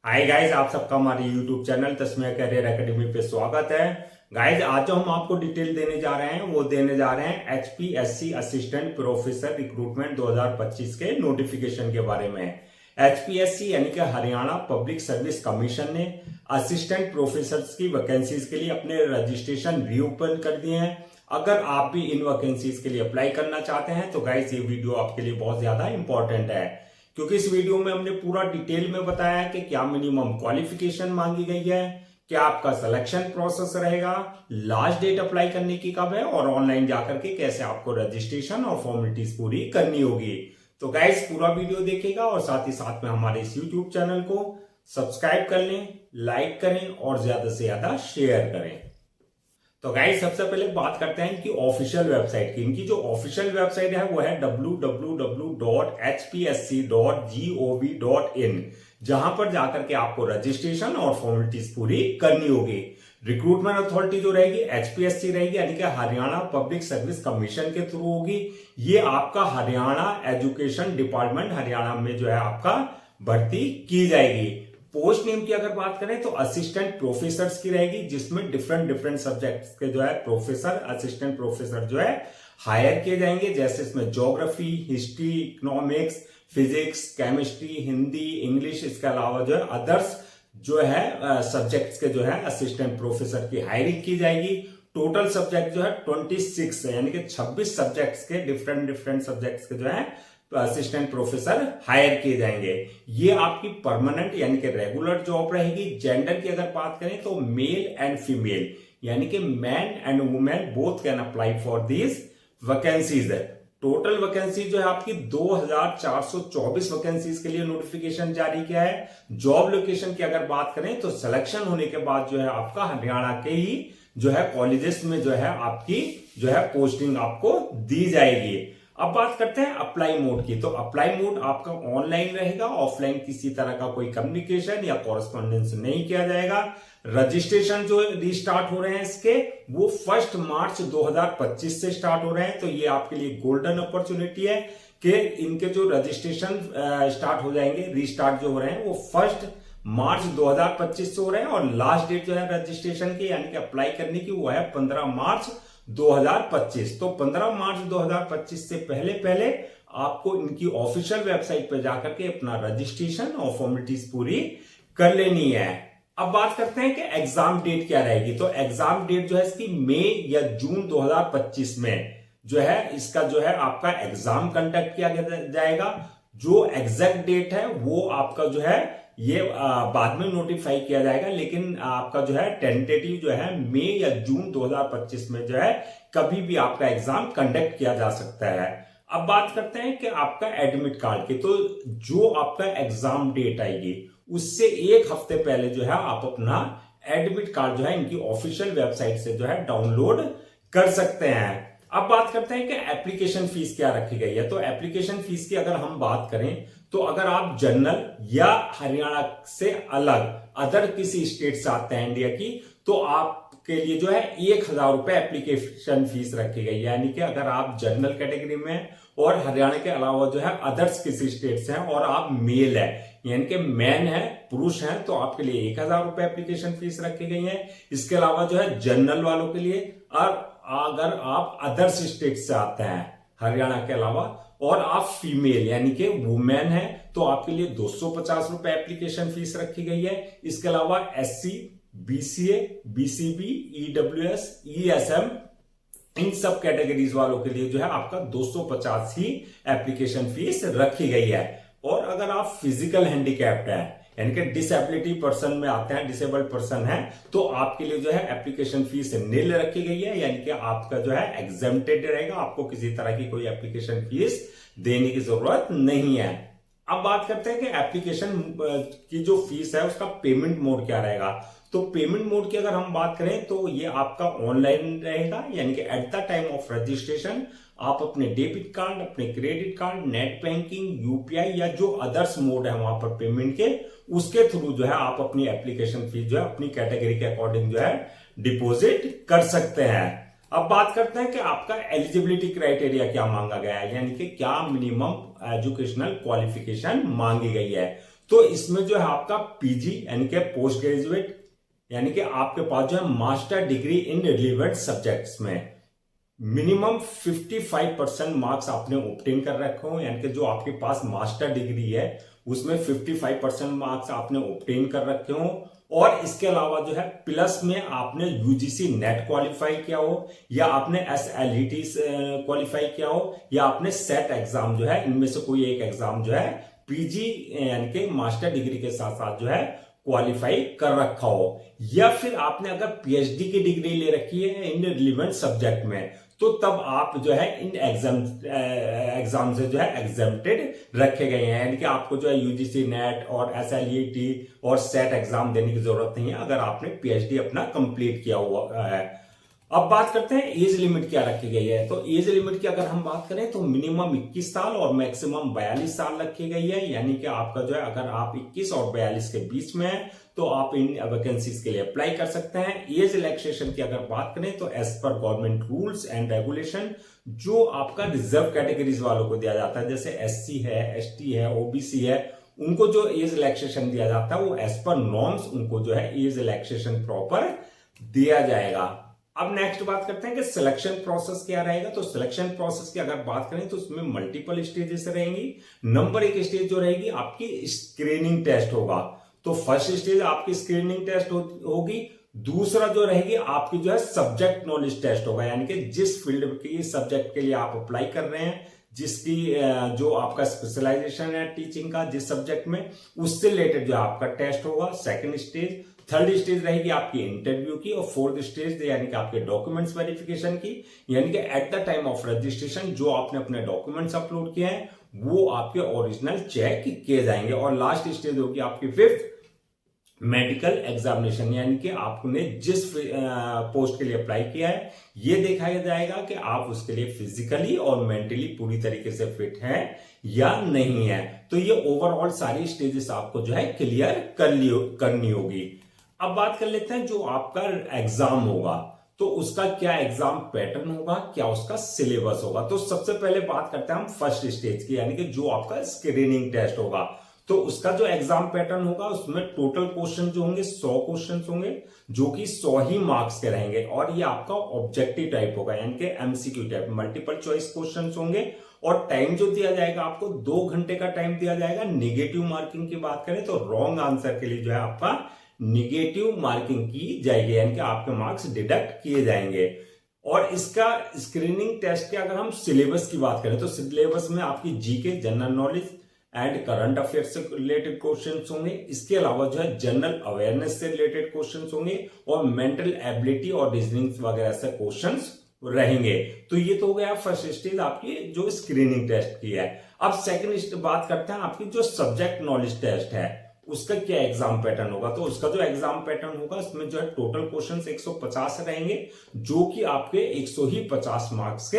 Hi guys, आप सबका हमारे YouTube channel Tasmiya career academy पे स्वागत है। गाइस, आज जो हम आपको डिटेल देने जा रहे हैं वो देने जा रहे हैं HPSC असिस्टेंट प्रोफेसर रिक्रूटमेंट 2025 के नोटिफिकेशन के बारे में। HPSC यानी कि हरियाणा पब्लिक सर्विस कमीशन ने असिस्टेंट प्रोफेसर की वैकेंसीज के लिए अपने रजिस्ट्रेशन रीओपन कर दिए हैं। अगर आप भी इन वैकेंसीज के लिए अप्लाई करना चाहते हैं तो गाइस ये वीडियो आपके लिए बहुत ज्यादा इंपॉर्टेंट है, क्योंकि इस वीडियो में हमने पूरा डिटेल में बताया है कि क्या मिनिमम क्वालिफिकेशन मांगी गई है, क्या आपका सिलेक्शन प्रोसेस रहेगा, लास्ट डेट अप्लाई करने की कब है और ऑनलाइन जाकर के कैसे आपको रजिस्ट्रेशन और फॉर्मेलिटीज पूरी करनी होगी। तो गाइस पूरा वीडियो देखिएगा और साथ ही साथ में हमारे इस यूट्यूब चैनल को सब्सक्राइब कर लें, लाइक करें और ज्यादा से ज्यादा शेयर करें। तो गाइस सबसे पहले बात करते हैं इनकी ऑफिशियल वेबसाइट की। इनकी जो ऑफिशियल वेबसाइट है वो है www.hpsc.gov.in, जहां पर जाकर के आपको रजिस्ट्रेशन और फॉर्मेलिटीज पूरी करनी होगी। रिक्रूटमेंट अथॉरिटी जो रहेगी HPSC रहेगी, यानी कि हरियाणा पब्लिक सर्विस कमीशन के थ्रू होगी। ये आपका हरियाणा एजुकेशन डिपार्टमेंट हरियाणा में जो है आपका भर्ती की जाएगी। पोस्ट नेम की अगर बात करें तो असिस्टेंट प्रोफेसर की रहेगी, जिसमें डिफरेंट सब्जेक्ट्स के जो है प्रोफेसर असिस्टेंट प्रोफेसर जो है हायर किए जाएंगे। जैसे इसमें geography, history, economics, physics, chemistry, Hindi, English, इसके अलावा जो है अदर्स जो है सब्जेक्ट्स के जो है असिस्टेंट प्रोफेसर की हायरिंग की जाएगी। टोटल सब्जेक्ट जो है 26 है, यानी कि 26 सब्जेक्ट्स के डिफरेंट सब्जेक्ट्स के जो है असिस्टेंट प्रोफेसर हायर किए जाएंगे। ये आपकी परमानेंट यानी कि रेगुलर जॉब रहेगी। जेंडर की अगर बात करें तो मेल एंड फीमेल, यानी कि man and women both can apply for these vacancies. Total vacancy जो है आपकी 2424 वैकेंसीज के लिए नोटिफिकेशन जारी किया है। जॉब लोकेशन की अगर बात करें तो सिलेक्शन होने के बाद जो है आपका हरियाणा के ही जो है कॉलेजेस में जो है आपकी जो है पोस्टिंग आपको दी जाएगी। अब बात करते हैं अप्लाई मोड की। तो अप्लाई मोड आपका ऑनलाइन रहेगा, ऑफलाइन किसी तरह का कोई कम्युनिकेशन या कॉरेस्पॉन्डेंस नहीं किया जाएगा। रजिस्ट्रेशन जो रीस्टार्ट हो रहे हैं इसके वो 1 मार्च 2025 से स्टार्ट हो रहे हैं। तो ये आपके लिए गोल्डन अपॉर्चुनिटी है कि इनके जो रजिस्ट्रेशन स्टार्ट हो जाएंगे, रीस्टार्ट जो हो रहे हैं वो 1 मार्च 2025 से हो रहे हैं और लास्ट डेट जो है रजिस्ट्रेशन की यानी कि अप्लाई करने की वो है 15 मार्च 2025। तो 15 मार्च 2025 से पहले आपको इनकी ऑफिशियल वेबसाइट पर जाकर के अपना रजिस्ट्रेशन और फॉर्मेलिटीज पूरी कर लेनी है। अब बात करते हैं कि एग्जाम डेट क्या रहेगी। तो एग्जाम डेट जो है इसकी मई या जून 2025 में जो है इसका जो है आपका एग्जाम कंडक्ट किया जाएगा। जो एग्जैक्ट डेट है वो आपका जो है ये बाद में नोटिफाई किया जाएगा, लेकिन आपका जो है टेंटेटिव जो है मई या जून 2025 में जो है कभी भी आपका एग्जाम कंडक्ट किया जा सकता है। अब बात करते हैं कि आपका एडमिट कार्ड की। तो जो आपका एग्जाम डेट आएगी उससे एक हफ्ते पहले जो है आप अपना एडमिट कार्ड जो है इनकी ऑफिशियल वेबसाइट से जो है डाउनलोड कर सकते हैं। अब बात करते हैं कि एप्लीकेशन फीस क्या रखी गई है। तो एप्लीकेशन फीस की अगर हम बात करें तो अगर आप जनरल या हरियाणा से अलग अदर किसी स्टेट से आते हैं इंडिया की, तो आपके लिए जो है 1000 रुपए एप्लीकेशन फीस रखी गई है। यानी कि अगर आप जनरल कैटेगरी में और हरियाणा के अलावा जो है अदर्स किसी स्टेट से हैं और आप मेल है यानी कि मैन है, पुरुष है, तो आपके लिए 1000 रुपए एप्लीकेशन फीस रखी गई है। इसके अलावा जो है जनरल वालों के लिए, और अगर आप अदर्स स्टेट से आते हैं हरियाणा के अलावा और आप फीमेल यानी कि वुमेन है, तो आपके लिए 250 रुपए एप्लीकेशन फीस रखी गई है। इसके अलावा SC, BCA, BCB, EWS, ESM इन सब कैटेगरीज वालों के लिए जो है आपका 250 ही एप्लीकेशन फीस रखी गई है। और अगर आप फिजिकल हैंडीकैप्ड है यानी कि डिसेबिलिटी पर्सन में आते हैं, डिसेबल्ड पर्सन है, तो आपके लिए जो है एप्लीकेशन फीस नील रखी गई है, यानी कि आपका जो है एग्जेम्प्टेड रहेगा। आपको किसी तरह की कोई एप्लीकेशन फीस देने की जरूरत नहीं है। अब बात करते हैं कि एप्लीकेशन की जो फीस है उसका पेमेंट मोड क्या रहेगा। तो पेमेंट मोड की अगर हम बात करें तो ये आपका ऑनलाइन रहेगा, यानी कि at the time of registration आप अपने डेबिट कार्ड, अपने credit card, net banking, UPI या जो अदर्स मोड है वहां पर पेमेंट के, उसके थ्रू जो है आप अपनी एप्लीकेशन फीस जो है अपनी कैटेगरी के अकॉर्डिंग जो है डिपॉजिट कर सकते हैं। अब बात करते हैं कि आपका एलिजिबिलिटी क्राइटेरिया क्या मांगा गया है, यानी कि क्या मिनिमम एजुकेशनल क्वालिफिकेशन मांगी गई है। तो इसमें जो है आपका पीजी यानी कि पोस्ट ग्रेजुएट यानी कि आपके पास जो है master degree in relevant subjects में मिनिमम 55% मार्क्स आपने ऑब्टेन कर रखे हो, यानी कि जो आपके पास मास्टर डिग्री है उसमें 55% मार्क्स आपने ऑब्टेन कर रखे हो। और इसके अलावा जो है प्लस में आपने यूजीसी नेट क्वालिफाई किया हो, या आपने एसएलईटी क्वालिफाई किया हो, या आपने सेट एग्जाम जो है इनमें से कोई एक एग्जाम जो है पीजी यानी कि मास्टर डिग्री के साथ साथ जो है क्वालिफाई कर रखा हो, या फिर आपने अगर पीएचडी की डिग्री ले रखी है इन रिलेवेंट सब्जेक्ट में, तो तब आप जो है इन एग्जाम से जो है एग्जेम्प्टेड रखे गए हैं, यानी कि आपको जो है यूजीसी नेट और एसएलईटी और सेट एग्जाम देने की जरूरत नहीं है अगर आपने पीएचडी अपना कंप्लीट किया हुआ है। अब बात करते हैं एज लिमिट क्या रखी गई है। तो एज लिमिट की अगर हम बात करें तो मिनिमम 21 साल और मैक्सिमम 42 साल रखी गई है, यानी कि आपका जो है अगर आप 21 और 42 के बीच में है तो आप इन वैकेंसीज के लिए अप्लाई कर सकते हैं। एज रिलैक्सेशन की अगर बात करें तो as per government rules and regulation जो आपका रिजर्व कैटेगरीज वालों को दिया जाता है, जैसे एससी है, एसटी है, ओबीसी है, उनको जो एज रिलैक्सेशन दिया जाता है वो एज पर नॉर्म्स उनको जो है एज रिलैक्सेशन प्रॉपर दिया जाएगा। अब नेक्स्ट बात करते हैं कि सिलेक्शन प्रोसेस क्या रहेगा। तो सिलेक्शन प्रोसेस की अगर बात करें तो उसमें मल्टीपल स्टेजेस रहेंगी। नंबर एक स्टेज जो रहेगी आपकी स्क्रीनिंग टेस्ट होगा। तो फर्स्ट स्टेज आपकी स्क्रीनिंग टेस्ट होगी। दूसरा जो रहेगी आपकी जो है सब्जेक्ट नॉलेज टेस्ट होगा, यानी कि जिस फील्ड की सब्जेक्ट के लिए आप अप्लाई कर रहे हैं, जिसकी जो आपका स्पेशलाइजेशन है टीचिंग का जिस सब्जेक्ट में, उससे रिलेटेड जो आपका टेस्ट होगा सेकंड स्टेज। थर्ड स्टेज रहेगी आपकी इंटरव्यू की, और फोर्थ स्टेज यानी कि आपके डॉक्यूमेंट्स वेरिफिकेशन की, यानी कि at the time of registration जो आपने अपने डॉक्यूमेंट्स अपलोड किए हैं वो आपके ओरिजिनल चेक किए जाएंगे। और लास्ट स्टेज होगी आपकी फिफ्थ मेडिकल एग्जामिनेशन, यानी कि आपने जिस पोस्ट के लिए अप्लाई किया है ये देखा जाएगा कि आप उसके लिए फिजिकली और मेंटली पूरी तरीके से फिट हैं या नहीं है। तो ये ओवरऑल सारी स्टेजेस आपको जो है क्लियर करनी होगी। अब बात कर लेते हैं जो आपका एग्जाम होगा तो उसका क्या एग्जाम पैटर्न होगा, क्या उसका सिलेबस होगा। तो सबसे पहले बात करते हैं हम फर्स्ट स्टेज की, यानी कि जो आपका स्क्रीनिंग टेस्ट होगा। तो उसका जो एग्जाम पैटर्न होगा उसमें टोटल क्वेश्चन जो होंगे 100 क्वेश्चन होंगे, जो कि 100 ही मार्क्स के रहेंगे। और ये आपका ऑब्जेक्टिव टाइप होगा, यानी कि MCQ type, multiple choice question होंगे। और टाइम जो दिया जाएगा आपको 2 घंटे का टाइम दिया जाएगा। निगेटिव मार्किंग की बात करें तो रॉन्ग आंसर के लिए जो है आपका निगेटिव मार्किंग की जाएगी, यानी कि आपके मार्क्स डिडक्ट किए जाएंगे। और इसका स्क्रीनिंग टेस्ट के अगर हम सिलेबस की बात करें तो सिलेबस में आपकी GK, general knowledge and current affairs से रिलेटेड क्वेश्चंस होंगे। इसके अलावा जो है जनरल अवेयरनेस से रिलेटेड क्वेश्चंस होंगे, और मेंटल एबिलिटी और रीजनिंग वगैरह से क्वेश्चंस रहेंगे। तो ये तो हो गया फर्स्ट स्टेज आपकी जो स्क्रीनिंग टेस्ट की है। अब सेकंड बात करते हैं आपकी जो सब्जेक्ट नॉलेज टेस्ट है उसका क्या एग्जाम पैटर्न होगा। तो उसका जो एग्जाम पैटर्न होगा उसमें जो है टोटल क्वेश्चंस 150 रहेंगे, जो कि आपके 150 मार्क्स के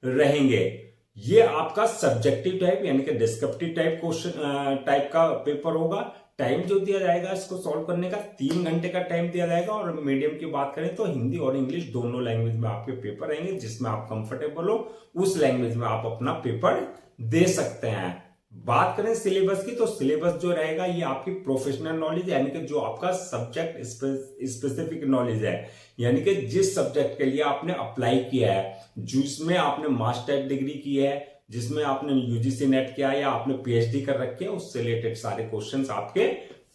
रहेंगे। ये आपका सब्जेक्टिव टाइप यानी कि डिस्क्रिप्टिव टाइप क्वेश्चन टाइप का पेपर होगा। टाइम जो दिया जाएगा इसको सॉल्व करने का 3 घंटे का टाइम दिया जाएगा। और मीडियम की बात करें तो हिंदी और इंग्लिश दोनों लैंग्वेज में आपके पेपर रहेंगे, जिसमें आप कंफर्टेबल हो उस लैंग्वेज में आप अपना पेपर दे सकते हैं। बात करें सिलेबस की तो सिलेबस जो रहेगा ये आपकी प्रोफेशनल नॉलेज यानी कि जो आपका सब्जेक्ट स्पेसिफिक नॉलेज है, यानी कि जिस सब्जेक्ट के लिए आपने अप्लाई किया है, जिसमें आपने मास्टर डिग्री की है, जिसमें आपने यूजीसी नेट किया है या आपने पीएचडी कर रखी है, उससे रिलेटेड सारे क्वेश्चंस आपके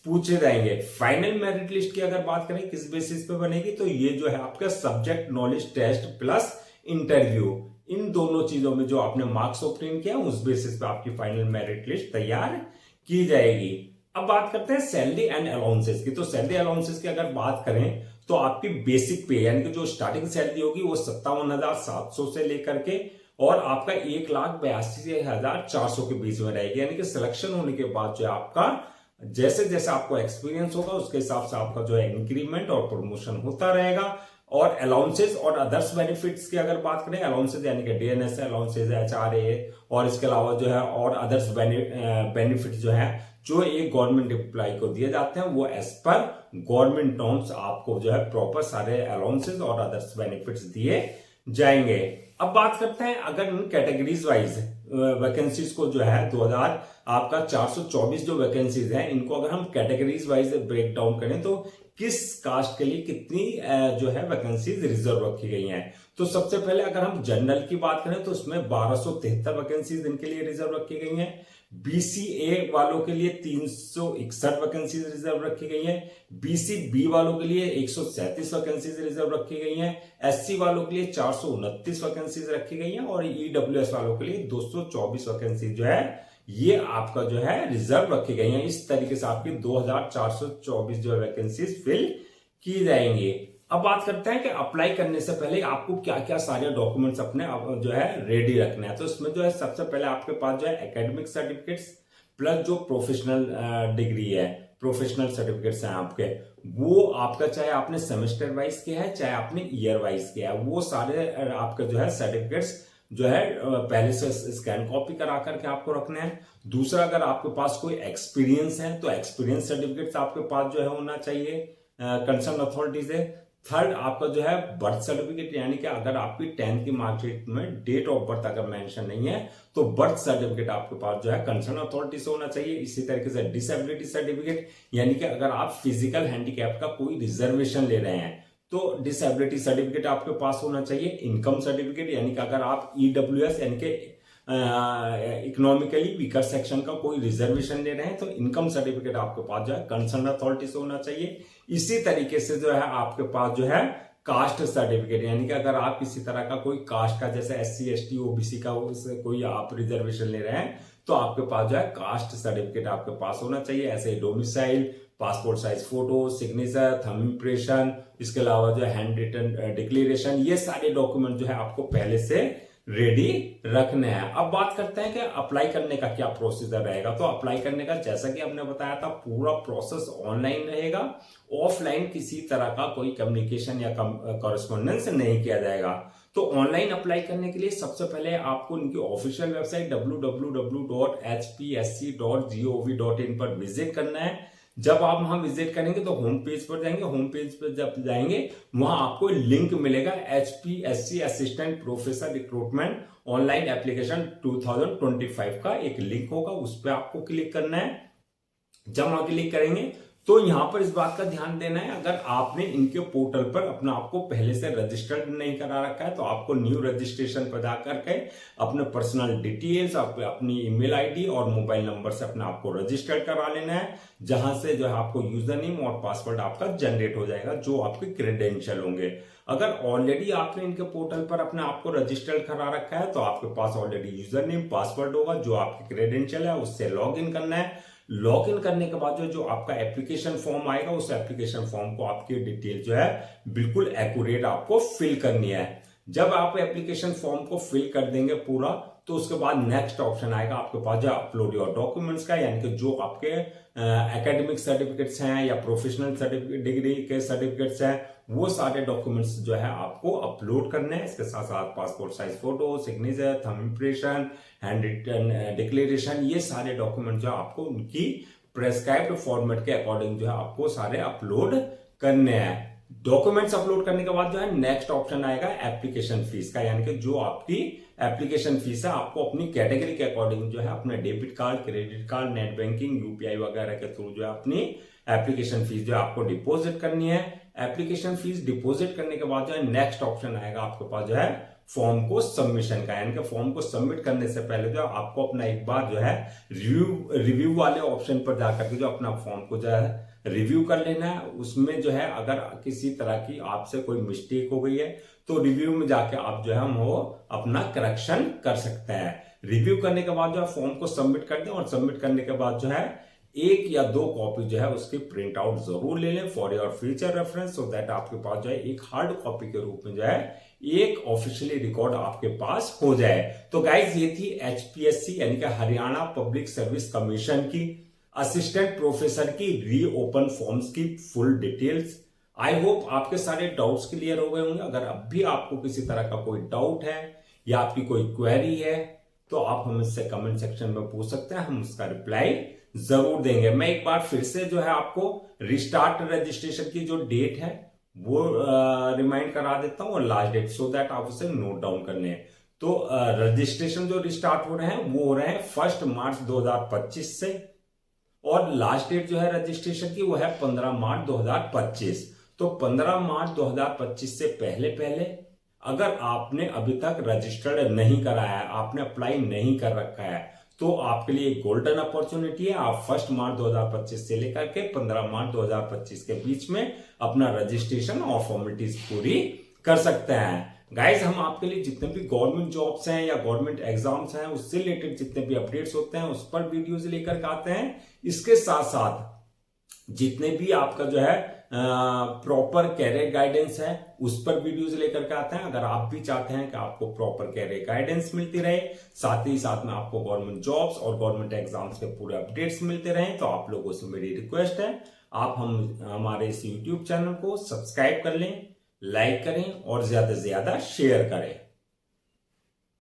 पूछे जाएंगे। फाइनल मेरिट लिस्ट की अगर बात करें किस बेसिस पे बनेगी तो ये जो है आपका subject knowledge test plus interview, इन दोनों चीजों में जो आपने मार्क्स ऑब्टेन किया उस बेसिस पे आपकी फाइनल मेरिट लिस्ट तैयार की जाएगी। अब बात करते हैं सैलरी एंड अलाउंसेस की। तो सैलरी अलाउंसेस की अगर बात करें तो आपकी बेसिक पे यानी कि जो स्टार्टिंग सैलरी होगी वो 57,700 से लेकर के और आपका 1,82,400 के बीच में रहेगी। यानी कि सिलेक्शन होने के बाद जो आपका जैसे जैसे आपको एक्सपीरियंस होगा उसके हिसाब से आपका जो है इंक्रीमेंट और प्रमोशन होता रहेगा। और अलाउंसेस और अदर्स बेनिफिट्स की अगर बात करें, अलाउंसेस यानी कि डीएनएस अलाउंसेस, एचआरए और इसके अलावा जो है और अदर्स बेनिफिट जो है जो एक गवर्नमेंट एम्प्लॉय को दिए जाते हैं वो एज पर गवर्नमेंट नॉर्म्स आपको जो है प्रॉपर सारे अलाउंसेस और अदर्स बेनिफिट्स दिए जाएंगे। अब बात करते हैं अगर इन कैटेगरीज वाइज वैकेंसीज को जो है 2000 आपका 424 जो वैकेंसीज हैं, इनको अगर हम कैटेगरीज वाइज ब्रेक डाउन करें तो किस कास्ट के लिए कितनी जो है वैकेंसीज रिजर्व रखी गई हैं। तो सबसे पहले अगर हम जनरल की बात करें तो उसमें 1273 वैकेंसीज इनके लिए रिजर्व रखी गई हैं। बीसीए वालों के लिए 361 वैकेंसीज रिजर्व रखी गई हैं। बीसीबी वालों के लिए 137 वैकेंसीज रिजर्व रखी गई हैं। एससी वालों के लिए 429 वैकेंसीज रखी गई हैं और ईडब्ल्यूएस वालों के लिए 224 वैकेंसी जो है ये आपका जो है रिजर्व रखी गई हैं। इस तरीके से आपकी 2424 जो है वैकेंसीज फिल की जाएंगी। अब बात करते हैं कि अप्लाई करने से पहले आपको क्या क्या सारे डॉक्यूमेंट्स अपने जो है रेडी रखने हैं। तो इसमें जो है सबसे पहले आपके पास जो है एकेडमिक सर्टिफिकेट्स प्लस जो प्रोफेशनल डिग्री है, प्रोफेशनल सर्टिफिकेट्स हैं आपके, वो आपका चाहे आपने सेमेस्टर वाइज किया है चाहे आपने ईयर वाइज किया है, वो सारे आपके जो है सर्टिफिकेट्स जो है पहले से स्कैन कॉपी करा करके आपको रखना है। दूसरा, अगर आपके पास कोई एक्सपीरियंस है तो एक्सपीरियंस सर्टिफिकेट्स आपके पास जो है होना चाहिए कंसर्न अथॉरिटी से। थर्ड, आपका जो है बर्थ सर्टिफिकेट, यानी कि अगर आपकी 10th की मार्कशीट में डेट ऑफ बर्थ अगर मेंशन नहीं है तो बर्थ सर्टिफिकेट आपके पास जो है कंसर्न अथॉरिटी से होना चाहिए। इसी तरीके से डिसेबिलिटी सर्टिफिकेट, यानी कि अगर आप फिजिकल हैंडीकैप का कोई रिजर्वेशन ले रहे हैं तो डिसेबिलिटी सर्टिफिकेट आपके पास होना चाहिए। इनकम सर्टिफिकेट, यानी कि अगर आप ईडब्ल्यूएस यानी कि इकोनॉमिकली वीकर सेक्शन का कोई रिजर्वेशन ले रहे हैं तो इनकम सर्टिफिकेट आपके पास जो है कंसर्न अथॉरिटी से होना चाहिए। इसी तरीके से जो है आपके पास जो है कास्ट सर्टिफिकेट, यानी कि अगर आप किसी तरह का कोई कास्ट का जैसे SC ST OBC का कोई आप रिजर्वेशन ले रहे हैं तो आपके पास जो है कास्ट सर्टिफिकेट आपके पास होना चाहिए। ऐसे ही domicile, passport size photo, signature, thumb impression, इसके अलावा जो है हैंड रिटन डिक्लेरेशन, ये सारे डॉक्यूमेंट जो है आपको पहले से रेडी रखने हैं। अब बात करते हैं कि अप्लाई करने का क्या प्रोसीजर रहेगा। तो अप्लाई करने का जैसा कि हमने बताया था पूरा प्रोसेस ऑनलाइन रहेगा, ऑफलाइन किसी तरह का कोई कम्युनिकेशन या कॉरेस्पॉन्डेंस नहीं किया जाएगा। तो ऑनलाइन अप्लाई करने के लिए सबसे पहले आपको उनकी ऑफिशियल वेबसाइट www.hpsc.gov.in पर विजिट करना है। जब आप वहां विजिट करेंगे तो होम पेज पर जाएंगे। होम पेज पर जब जाएंगे वहां आपको लिंक मिलेगा HPSC assistant professor recruitment online application 2025 का एक लिंक होगा, उस पर आपको क्लिक करना है। जब वहां क्लिक करेंगे तो यहां पर इस बात का ध्यान देना है, अगर आपने इनके पोर्टल पर अपना आपको पहले से रजिस्टर्ड नहीं करा रखा है तो आपको न्यू रजिस्ट्रेशन पर जाकर के अपने पर्सनल डिटेल्स, अपनी ईमेल आईडी और मोबाइल नंबर से अपने आपको रजिस्टर्ड करा लेना है, जहां से जो है आपको यूजर नेम और पासवर्ड आपका जनरेट हो जाएगा जो आपके क्रेडेंशियल होंगे। अगर ऑलरेडी आपने इनके पोर्टल पर अपने आपको रजिस्टर्ड करा रखा है तो आपके पास ऑलरेडी यूजर नेम पासवर्ड होगा जो आपके क्रेडेंशियल है, उससे लॉग इन करना है। लॉग इन करने के बाद जो आपका एप्लीकेशन फॉर्म आएगा उस एप्लीकेशन फॉर्म को आपकी डिटेल जो है बिल्कुल एक्यूरेट आपको फिल करनी है। जब आप एप्लीकेशन फॉर्म को फिल कर देंगे पूरा तो उसके बाद नेक्स्ट ऑप्शन आएगा आपके पास जो अपलोड योर डॉक्यूमेंट्स का, यानी कि जो आपके एकेडमिक सर्टिफिकेट्स हैं या प्रोफेशनल सर्टिफिकेट डिग्री के सर्टिफिकेट्स हैं वो सारे डॉक्यूमेंट्स जो है आपको अपलोड करने हैं। इसके साथ साथ passport size photo, signature, thumb impression, handwritten declaration, ये सारे डॉक्यूमेंट जो आपको उनकी प्रेस्क्राइब्ड फॉर्मेट के अकॉर्डिंग जो है आपको सारे अपलोड करने हैं। डॉक्यूमेंट्स अपलोड करने के बाद जो है नेक्स्ट ऑप्शन आएगा एप्लीकेशन फीस का, यानी कि जो आपकी एप्लीकेशन फीस है आपको अपनी कैटेगरी के अकॉर्डिंग जो है अपने debit card, credit card, net banking, UPI वगैरह के थ्रू जो है अपनी एप्लीकेशन फीस जो है आपको डिपॉजिट करनी है। एप्लीकेशन फीस डिपॉजिट करने के बाद जो है नेक्स्ट ऑप्शन आएगा आपके पास जो है फॉर्म को सबमिशन का, यानी कि फॉर्म को सबमिट करने से पहले जो आपको अपना एक बार जो है रिव्यू वाले ऑप्शन पर जाकर के जो अपना फॉर्म को जो है रिव्यू कर लेना है। उसमें जो है अगर किसी तरह की आपसे कोई मिस्टेक हो गई है तो रिव्यू में जाके आप जो है वो अपना करेक्शन कर सकते हैं। रिव्यू करने के बाद जो है फॉर्म को सबमिट कर दें और सबमिट करने के बाद जो है 1 या 2 कॉपी जो है उसकी प्रिंट आउट जरूर ले लें for your future reference, so that आपके पास जो है एक हार्ड कॉपी के रूप में जो है एक ऑफिशियली रिकॉर्ड आपके पास हो जाए। तो गाइज ये थी HPSC यानी कि हरियाणा पब्लिक सर्विस कमीशन की असिस्टेंट प्रोफेसर की रीओपन फॉर्म्स की फुल डिटेल्स। आई होप आपके सारे डाउट्स क्लियर हो गए होंगे। अगर अब भी आपको किसी तरह का कोई डाउट है या आपकी कोई क्वेरी है तो आप हमसे कमेंट सेक्शन में पूछ सकते हैं, हम उसका रिप्लाई जरूर देंगे। मैं एक बार फिर से जो है आपको रिस्टार्ट रजिस्ट्रेशन की जो डेट है वो रिमाइंड करा देता हूं और लास्ट डेट, सो दैट आप उसे नोट डाउन कर लें। तो रजिस्ट्रेशन जो रिस्टार्ट हो रहे हैं वो हो रहे हैं 1 मार्च 2025 से, और लास्ट डेट जो है रजिस्ट्रेशन की वो है 15 मार्च 2025। तो 15 मार्च 2025 से पहले पहले अगर आपने अभी तक रजिस्टर्ड नहीं कराया है, आपने अप्लाई नहीं कर रखा है, तो आपके लिए एक गोल्डन अपॉर्चुनिटी है। आप 1 मार्च 2025 से लेकर के 15 मार्च 2025 के बीच में अपना रजिस्ट्रेशन और फॉर्मेलिटीज पूरी कर सकते हैं। गाइज, हम आपके लिए जितने भी गवर्नमेंट जॉब्स हैं या गवर्नमेंट एग्जाम्स हैं उससे रिलेटेड जितने भी अपडेट्स होते हैं उस पर वीडियोस लेकर के आते हैं। इसके साथ साथ जितने भी आपका जो है प्रॉपर कैरियर गाइडेंस है उस पर वीडियोस लेकर के आते हैं। अगर आप भी चाहते हैं कि आपको प्रॉपर कैरियर गाइडेंस मिलती रहे, साथ ही साथ में आपको गवर्नमेंट जॉब्स और गवर्नमेंट एग्जाम्स के पूरे अपडेट्स मिलते रहे, तो आप लोगों से मेरी रिक्वेस्ट है आप हमारे इस यूट्यूब चैनल को सब्सक्राइब कर लें, लाइक करें और ज्यादा से ज्यादा शेयर करें।